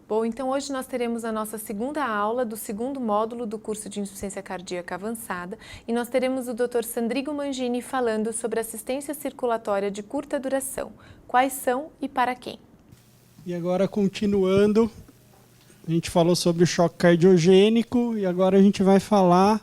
Bom, então hoje nós teremos a nossa segunda aula do segundo módulo do curso de Insuficiência Cardíaca Avançada e nós teremos o Dr. Sandrigo Mangini falando sobre assistência circulatória de curta duração. Quais são e para quem? E agora, continuando, a gente falou sobre o choque cardiogênico e agora a gente vai falar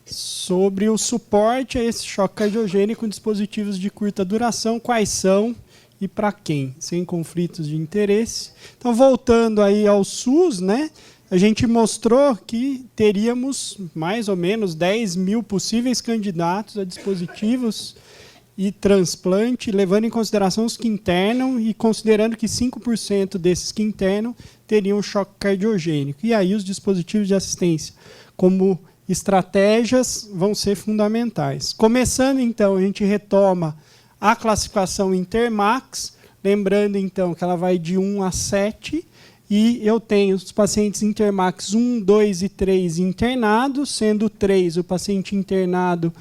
sobre o suporte a esse choque cardiogênico em dispositivos de curta duração, quais são e para quem, sem conflitos de interesse. Então, voltando aí ao SUS, né, a gente mostrou que teríamos mais ou menos 10 mil possíveis candidatos a dispositivos e transplante, levando em consideração os que internam e considerando que 5% desses que internam teriam choque cardiogênico. E aí os dispositivos de assistência, como estratégias, vão ser fundamentais. Começando, então, a gente retoma a classificação Intermax, lembrando, então, que ela vai de 1 a 7, e eu tenho os pacientes Intermax 1, 2 e 3 internados, sendo o 3 o paciente internado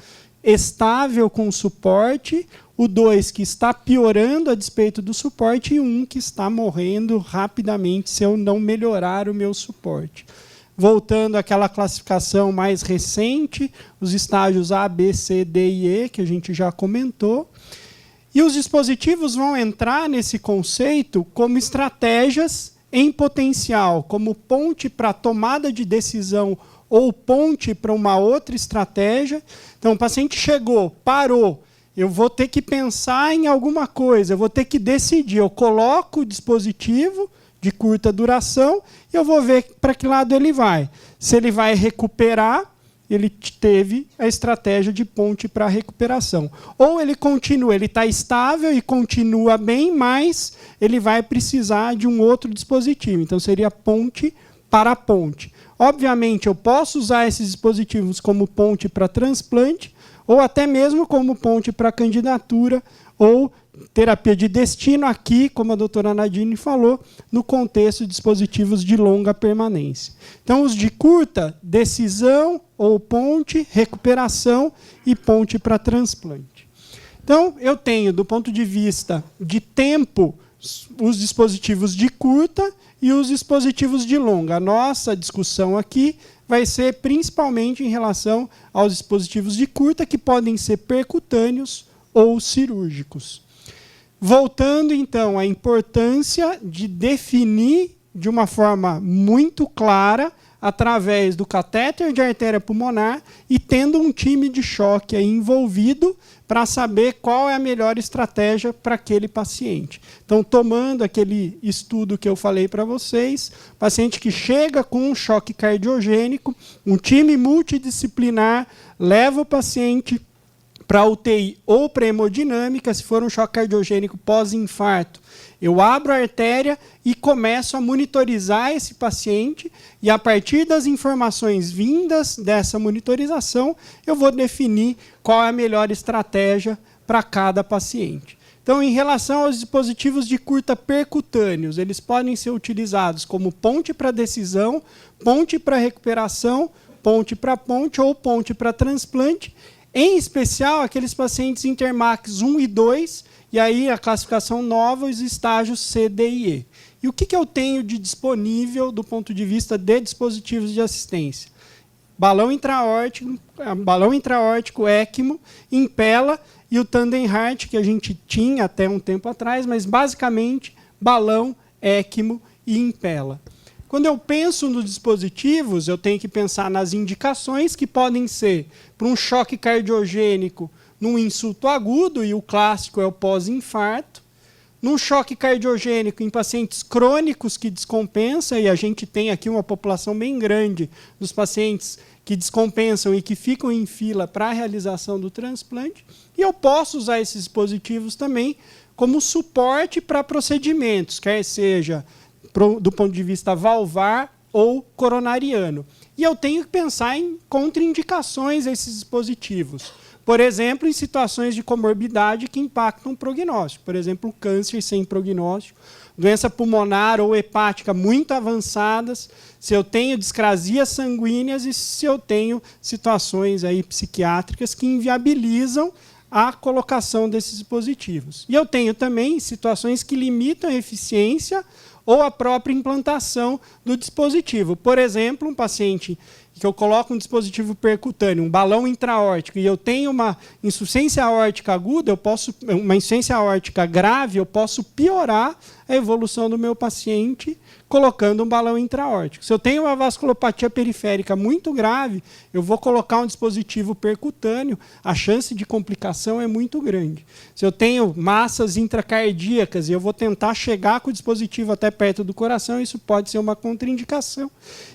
estável com suporte, o 2 que está piorando a despeito do suporte e o 1 que está morrendo rapidamente se eu não melhorar o meu suporte. Voltando àquela classificação mais recente, os estágios A, B, C, D e E, que a gente já comentou. E os dispositivos vão entrar nesse conceito como estratégias em potencial, como ponte para tomada de decisão ou ponte para uma outra estratégia. Então, o paciente chegou, parou, eu vou ter que pensar em alguma coisa, eu vou ter que decidir. Eu coloco o dispositivo de curta duração e eu vou ver para que lado ele vai. Se ele vai recuperar, ele teve a estratégia de ponte para recuperação. Ou ele continua, ele está estável e continua bem, mas ele vai precisar de um outro dispositivo. Então, seria ponte para ponte. Obviamente, eu posso usar esses dispositivos como ponte para transplante, ou até mesmo como ponte para candidatura, ou terapia de destino aqui, como a doutora Nadine falou, no contexto de dispositivos de longa permanência. Então, os de curta, decisão ou ponte, recuperação e ponte para transplante. Então, eu tenho, do ponto de vista de tempo, os dispositivos de curta e os dispositivos de longa. A nossa discussão aqui vai ser principalmente em relação aos dispositivos de curta, que podem ser percutâneos ou cirúrgicos. Voltando, então, à importância de definir de uma forma muito clara, através do catéter de artéria pulmonar e tendo um time de choque aí envolvido para saber qual é a melhor estratégia para aquele paciente. Então, tomando aquele estudo que eu falei para vocês, paciente que chega com um choque cardiogênico, um time multidisciplinar leva o paciente para UTI ou para hemodinâmica, se for um choque cardiogênico pós-infarto. Eu abro a artéria e começo a monitorizar esse paciente e, a partir das informações vindas dessa monitorização, eu vou definir qual é a melhor estratégia para cada paciente. Então, em relação aos dispositivos de curta percutâneos, eles podem ser utilizados como ponte para decisão, ponte para recuperação, ponte para ponte ou ponte para transplante, em especial aqueles pacientes Intermax 1 e 2, e aí a classificação nova, os estágios C, D e E. E o que eu tenho de disponível do ponto de vista de dispositivos de assistência? Balão intraórtico, ECMO, Impella e o Tandem Heart, que a gente tinha até um tempo atrás, mas basicamente balão, ECMO e Impella. Quando eu penso nos dispositivos, eu tenho que pensar nas indicações que podem ser para um choque cardiogênico num insulto agudo, e o clássico é o pós-infarto, num choque cardiogênico em pacientes crônicos que descompensam, e a gente tem aqui uma população bem grande dos pacientes que descompensam e que ficam em fila para a realização do transplante, e eu posso usar esses dispositivos também como suporte para procedimentos, quer seja do ponto de vista valvar ou coronariano. E eu tenho que pensar em contraindicações a esses dispositivos. Por exemplo, em situações de comorbidade que impactam o prognóstico. Por exemplo, câncer sem prognóstico, doença pulmonar ou hepática muito avançadas, se eu tenho discrasias sanguíneas e se eu tenho situações aí psiquiátricas que inviabilizam a colocação desses dispositivos. E eu tenho também situações que limitam a eficiência ou a própria implantação do dispositivo. Por exemplo, um paciente que eu coloco um dispositivo percutâneo, um balão intraórtico, e eu tenho uma insuficiência aórtica aguda, uma insuficiência aórtica grave, eu posso piorar a evolução do meu paciente colocando um balão intraórtico. Se eu tenho uma vasculopatia periférica muito grave, eu vou colocar um dispositivo percutâneo, a chance de complicação é muito grande. Se eu tenho massas intracardíacas e eu vou tentar chegar com o dispositivo até perto do coração, isso pode ser uma contraindicação.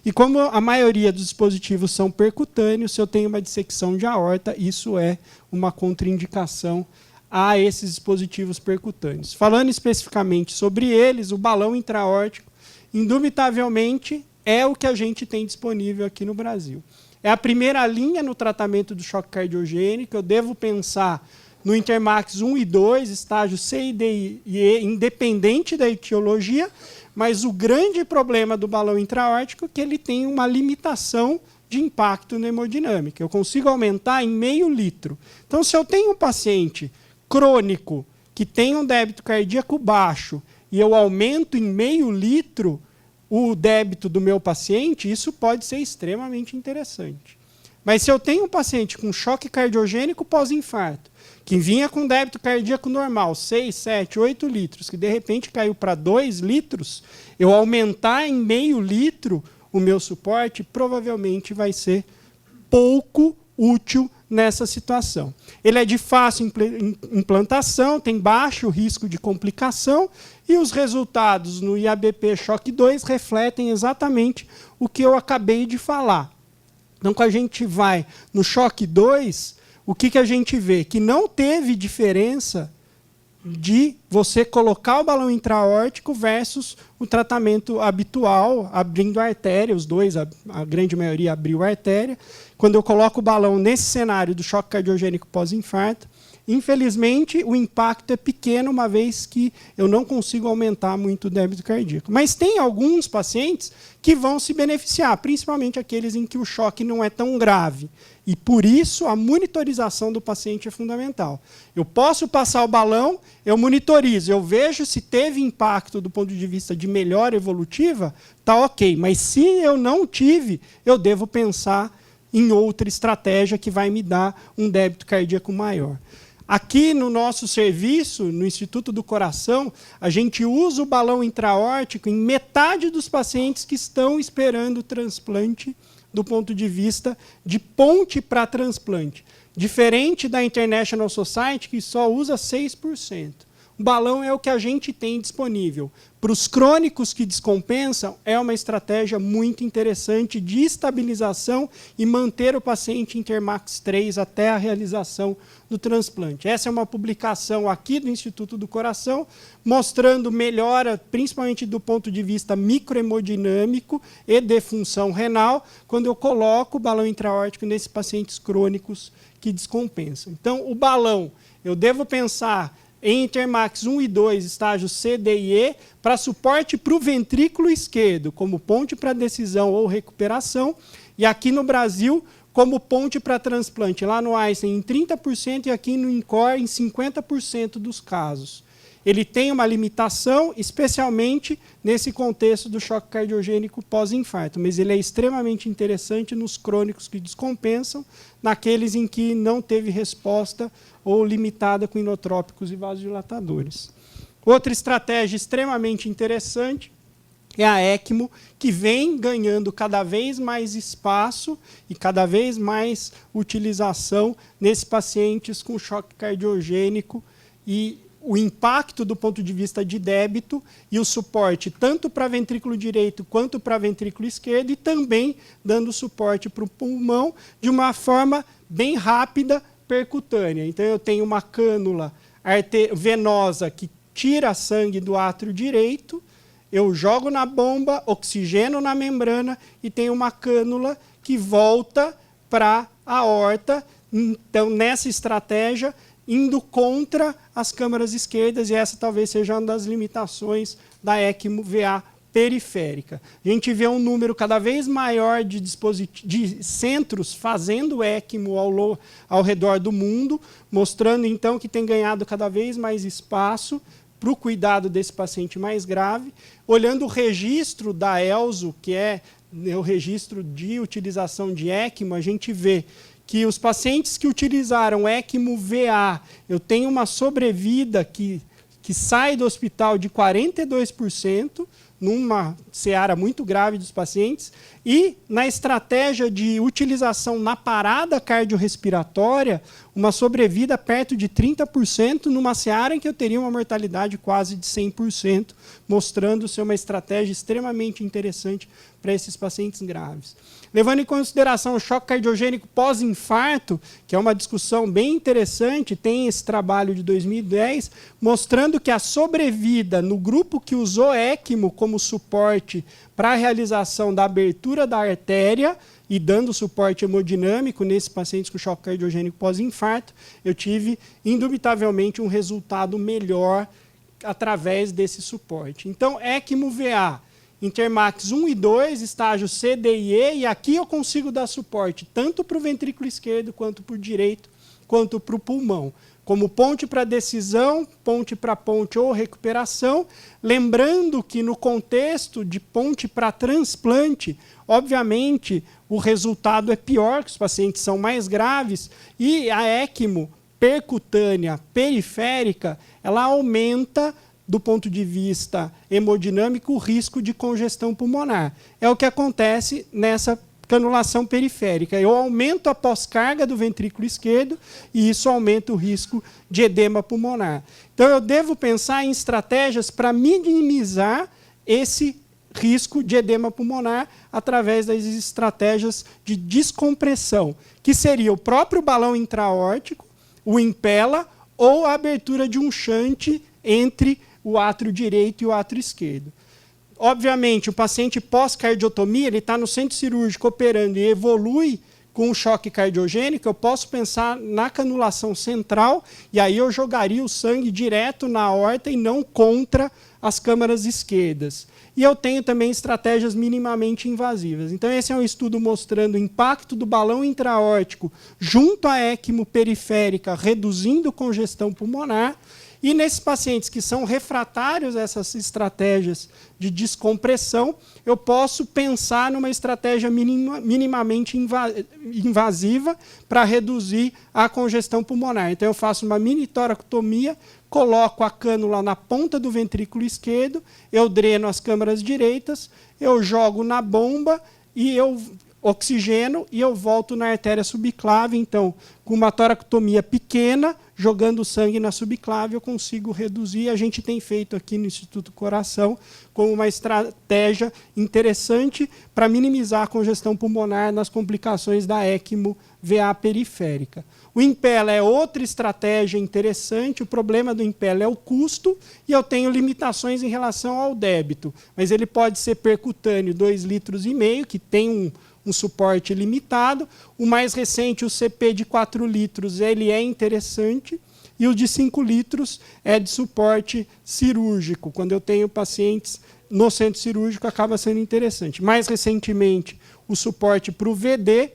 E como a maioria dos dispositivos são percutâneos, se eu tenho uma dissecção de aorta, isso é uma contraindicação a esses dispositivos percutâneos. Falando especificamente sobre eles, o balão intraórtico, indubitavelmente, é o que a gente tem disponível aqui no Brasil. É a primeira linha no tratamento do choque cardiogênico. Eu devo pensar no Intermax 1 e 2, estágio C, D e E, independente da etiologia, mas o grande problema do balão intraórtico é que ele tem uma limitação de impacto na hemodinâmica. Eu consigo aumentar em meio litro. Então, se eu tenho um paciente crônico que tem um débito cardíaco baixo e eu aumento em meio litro o débito do meu paciente, isso pode ser extremamente interessante. Mas se eu tenho um paciente com choque cardiogênico pós-infarto, que vinha com débito cardíaco normal, 6, 7, 8 litros, que de repente caiu para 2 litros, eu aumentar em meio litro o meu suporte, provavelmente vai ser pouco útil nessa situação. Ele é de fácil implantação, tem baixo risco de complicação e os resultados no IABP Choque 2 refletem exatamente o que eu acabei de falar. Então, quando a gente vai no Choque 2, o que a gente vê? Que não teve diferença de você colocar o balão intraórtico versus o tratamento habitual, abrindo a artéria, os dois, a grande maioria abriu a artéria. Quando eu coloco o balão nesse cenário do choque cardiogênico pós-infarto, infelizmente, o impacto é pequeno, uma vez que eu não consigo aumentar muito o débito cardíaco. Mas tem alguns pacientes que vão se beneficiar, principalmente aqueles em que o choque não é tão grave. E, por isso, a monitorização do paciente é fundamental. Eu posso passar o balão, eu monitorizo, eu vejo se teve impacto do ponto de vista de melhora evolutiva, está ok. Mas, se eu não tive, eu devo pensar em outra estratégia que vai me dar um débito cardíaco maior. Aqui no nosso serviço, no Instituto do Coração, a gente usa o balão intraórtico em metade dos pacientes que estão esperando o transplante do ponto de vista de ponte para transplante. Diferente da International Society, que só usa 6%. O balão é o que a gente tem disponível. Para os crônicos que descompensam, é uma estratégia muito interessante de estabilização e manter o paciente em Intermax 3 até a realização do transplante. Essa é uma publicação aqui do Instituto do Coração, mostrando melhora, principalmente do ponto de vista microhemodinâmico e de função renal, quando eu coloco o balão intraórtico nesses pacientes crônicos que descompensam. Então, o balão, eu devo pensar em Intermax 1 e 2, estágios C, D e E, para suporte para o ventrículo esquerdo, como ponte para decisão ou recuperação, e aqui no Brasil, como ponte para transplante, lá no Einstein em 30% e aqui no INCOR em 50% dos casos. Ele tem uma limitação, especialmente nesse contexto do choque cardiogênico pós-infarto, mas ele é extremamente interessante nos crônicos que descompensam, naqueles em que não teve resposta ou limitada com inotrópicos e vasodilatadores. Outra estratégia extremamente interessante é a ECMO, que vem ganhando cada vez mais espaço e cada vez mais utilização nesses pacientes com choque cardiogênico e o impacto do ponto de vista de débito e o suporte tanto para ventrículo direito quanto para ventrículo esquerdo e também dando suporte para o pulmão de uma forma bem rápida, percutânea. Então, eu tenho uma cânula venosa que tira sangue do átrio direito, eu jogo na bomba, oxigeno na membrana e tenho uma cânula que volta para a aorta. Então, nessa estratégia, indo contra as câmaras esquerdas, e essa talvez seja uma das limitações da ECMO VA periférica. A gente vê um número cada vez maior de centros fazendo ECMO ao redor do mundo, mostrando então que tem ganhado cada vez mais espaço para o cuidado desse paciente mais grave. Olhando o registro da ELSO, que é o registro de utilização de ECMO, a gente vê que os pacientes que utilizaram ECMO VA, eu tenho uma sobrevida que sai do hospital de 42%, numa seara muito grave dos pacientes, e na estratégia de utilização na parada cardiorrespiratória, uma sobrevida perto de 30%, numa seara em que eu teria uma mortalidade quase de 100%, mostrando ser uma estratégia extremamente interessante para esses pacientes graves. Levando em consideração o choque cardiogênico pós-infarto, que é uma discussão bem interessante, tem esse trabalho de 2010, mostrando que a sobrevida no grupo que usou ECMO como suporte para a realização da abertura da artéria e dando suporte hemodinâmico nesses pacientes com choque cardiogênico pós-infarto, eu tive, indubitavelmente, um resultado melhor através desse suporte. Então, ECMO VA, Intermax 1 e 2, estágio C, D e E, e aqui eu consigo dar suporte tanto para o ventrículo esquerdo, quanto para o direito, quanto para o pulmão. Como ponte para decisão, ponte para ponte ou recuperação, lembrando que no contexto de ponte para transplante, obviamente o resultado é pior, que os pacientes são mais graves, e a ECMO percutânea periférica, ela aumenta do ponto de vista hemodinâmico, o risco de congestão pulmonar. É o que acontece nessa canulação periférica. Eu aumento a pós-carga do ventrículo esquerdo e isso aumenta o risco de edema pulmonar. Então, eu devo pensar em estratégias para minimizar esse risco de edema pulmonar através das estratégias de descompressão, que seria o próprio balão intra-aórtico, o Impella ou a abertura de um shunt entre o átrio direito e o átrio esquerdo. Obviamente, o paciente pós-cardiotomia, ele está no centro cirúrgico operando e evolui com um choque cardiogênico, eu posso pensar na canulação central e aí eu jogaria o sangue direto na aorta e não contra as câmaras esquerdas. E eu tenho também estratégias minimamente invasivas. Então, esse é um estudo mostrando o impacto do balão intra-aórtico junto à ECMO periférica, reduzindo congestão pulmonar. E nesses pacientes que são refratários a essas estratégias de descompressão, eu posso pensar numa estratégia minimamente invasiva para reduzir a congestão pulmonar. Então, eu faço uma mini toracotomia, coloco a cânula na ponta do ventrículo esquerdo, eu dreno as câmaras direitas, eu jogo na bomba e eu oxigeno e eu volto na artéria subclave. Então, com uma toracotomia pequena, jogando sangue na subclave, eu consigo reduzir. A gente tem feito aqui no Instituto Coração como uma estratégia interessante para minimizar a congestão pulmonar nas complicações da ECMO VA periférica. O Impella é outra estratégia interessante. O problema do Impella é o custo e eu tenho limitações em relação ao débito. Mas ele pode ser percutâneo 2,5 litros, que tem um suporte limitado. O mais recente, o CP de 4 litros, ele é interessante. E o de 5 litros é de suporte cirúrgico. Quando eu tenho pacientes no centro cirúrgico, acaba sendo interessante. Mais recentemente, o suporte para o VD,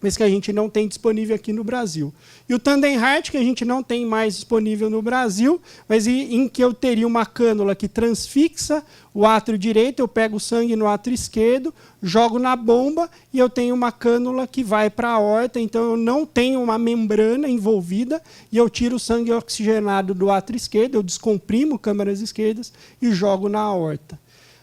mas que a gente não tem disponível aqui no Brasil. E o Tandem Heart, que a gente não tem mais disponível no Brasil, mas em que eu teria uma cânula que transfixa o átrio direito, eu pego o sangue no átrio esquerdo, jogo na bomba e eu tenho uma cânula que vai para a aorta, então eu não tenho uma membrana envolvida e eu tiro o sangue oxigenado do átrio esquerdo, eu descomprimo câmaras esquerdas e jogo na aorta.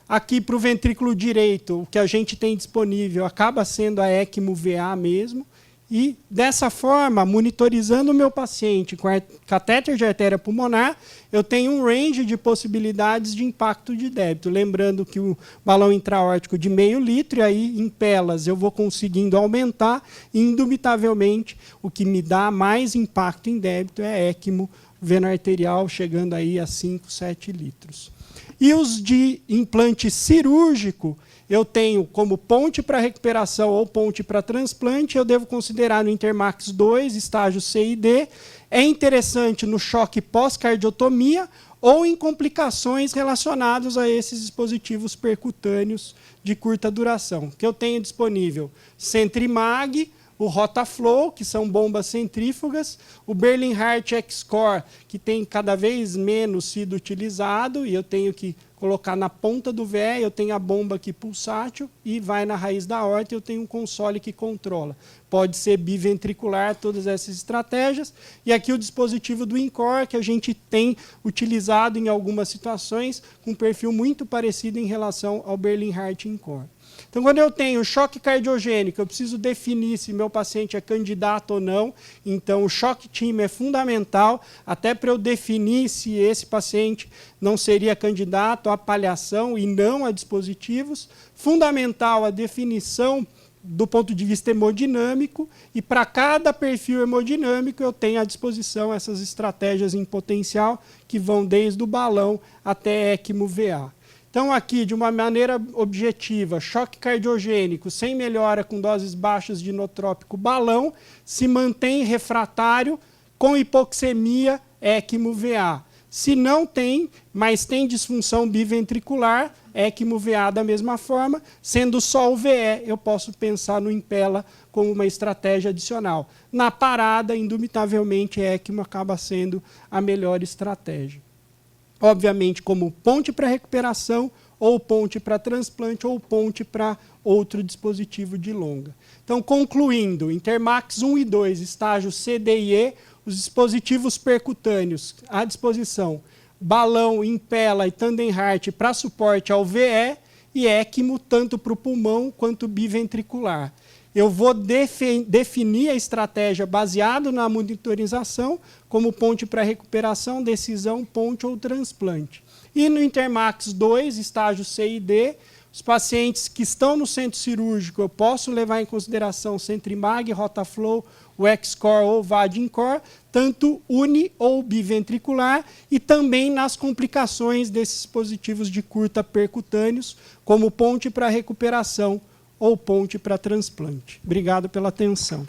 Aqui para o ventrículo direito, o que a gente tem disponível acaba sendo a ECMO VA mesmo. E, dessa forma, monitorizando o meu paciente com catéter de artéria pulmonar, eu tenho um range de possibilidades de impacto de débito. Lembrando que o balão intra-aórtico de 0,5 litro, e aí, em pelas, eu vou conseguindo aumentar. E, indubitavelmente, o que me dá mais impacto em débito é a ECMO veno-arterial, chegando aí a 5, 7 litros. E os de implante cirúrgico, eu tenho como ponte para recuperação ou ponte para transplante, eu devo considerar no Intermax 2, estágio C e D. É interessante no choque pós-cardiotomia ou em complicações relacionadas a esses dispositivos percutâneos de curta duração, que eu tenho disponível Centrimag, o Rotaflow, que são bombas centrífugas, o Bernhardt X-Core, que tem cada vez menos sido utilizado, e eu tenho que colocar na ponta do VE, eu tenho a bomba aqui pulsátil e vai na raiz da aorta e eu tenho um console que controla. Pode ser biventricular, todas essas estratégias. E aqui o dispositivo do InCore, que a gente tem utilizado em algumas situações, com um perfil muito parecido em relação ao Bernhardt InCore. Então, quando eu tenho choque cardiogênico, eu preciso definir se meu paciente é candidato ou não. Então, o choque TIM é fundamental, até para eu definir se esse paciente não seria candidato à paliação e não a dispositivos. Fundamental a definição do ponto de vista hemodinâmico, e para cada perfil hemodinâmico eu tenho à disposição essas estratégias em potencial, que vão desde o balão até ECMO-VA. Então, aqui, de uma maneira objetiva, choque cardiogênico sem melhora com doses baixas de inotrópico balão, se mantém refratário com hipoxemia ECMO-VA. Se não tem, mas tem disfunção biventricular, ECMO-VA da mesma forma, sendo só o VE, eu posso pensar no Impella como uma estratégia adicional. Na parada, indubitavelmente, ECMO acaba sendo a melhor estratégia. Obviamente, como ponte para recuperação, ou ponte para transplante, ou ponte para outro dispositivo de longa. Então, concluindo, Intermax 1 e 2, estágio C, D e E, os dispositivos percutâneos à disposição, balão, Impella e Tandem-Heart para suporte ao VE e ECMO, tanto para o pulmão quanto biventricular. Eu vou definir a estratégia baseado na monitorização, como ponte para recuperação, decisão, ponte ou transplante. E no Intermax 2, estágio C e D, os pacientes que estão no centro cirúrgico, eu posso levar em consideração Centrimag, Rotaflow, o X-Core ou VAD-InCore, tanto uni ou biventricular, e também nas complicações desses dispositivos de curta percutâneos, como ponte para recuperação ou ponte para transplante. Obrigado pela atenção.